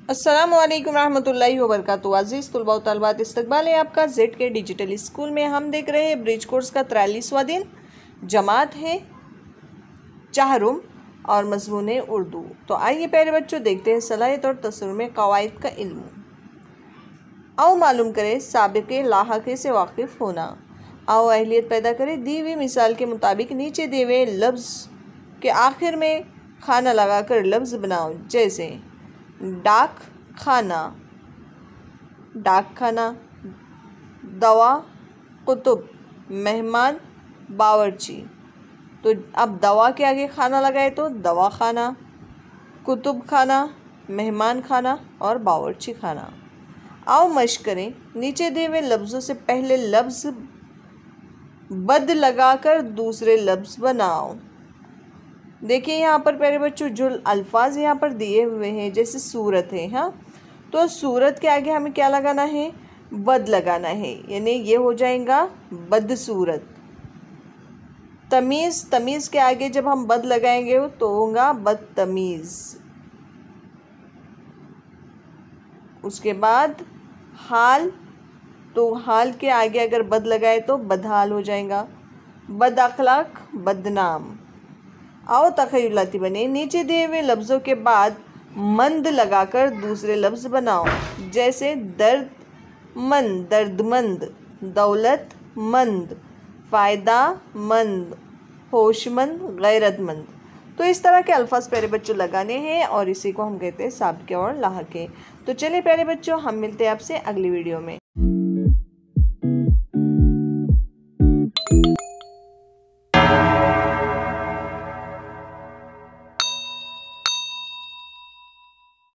अस्सलामु अलैकुम रहमतुल्लाहि व बरकातुहू। अज़ीज़ तलबा व तलबात, इस्तकबाल है आपका जेड के डिजिटल स्कूल में। हम देख रहे हैं ब्रिज कोर्स का 43वां दिन। जमात है चाहरुम और मज़मून है उर्दू। तो आइए प्यारे बच्चों देखते हैं सलाहियत और तसव्वुर में कवाइद का इल्म। आओ मालूम करें साबिक़े लाहक़े से वाकिफ़ होना। आओ अहलियत पैदा करें दी हुई मिसाल के मुताबिक नीचे दिए हुए लफ्ज़ के आखिर में खाना लगाकर लफ्ज़ बनाओ। जैसे डाक खाना, डाक खाना, दवा, कुतुब, मेहमान, बावर्ची। तो अब दवा के आगे खाना लगाए तो दवा खाना, कुतुब खाना, मेहमान खाना और बावर्ची खाना। आओ मश्क करें, नीचे दिए हुए लफ्ज़ों से पहले लफ्ज़ बद लगाकर दूसरे लफ्ज़ बनाओ। देखिए यहाँ पर प्यारे बच्चों जो अल्फाज यहाँ पर दिए हुए हैं, जैसे सूरत है, हाँ, तो सूरत के आगे हमें क्या लगाना है? बद लगाना है, यानी ये हो जाएगा बदसूरत। तमीज़, तमीज़ के आगे जब हम बद लगाएंगे तो होगा बदतमीज़। उसके बाद हाल, तो हाल के आगे अगर बद लगाए तो बदहाल हो जाएगा। बद अखलाक, बदनाम। आओ तख़य्युलाती बने, नीचे दिए हुए लफ्ज़ों के बाद मंद लगाकर दूसरे लफ्ज़ बनाओ। जैसे दर्द मंद, दर्दमंद, दौलत मंद, फ़ायदा मंद, होशमंद, गैरतमंद। तो इस तरह के अल्फाज प्यारे बच्चों लगाने हैं और इसी को हम कहते हैं साबिक़े और लाहिक़े। तो चलिए प्यारे बच्चों, हम मिलते हैं आपसे अगली वीडियो में।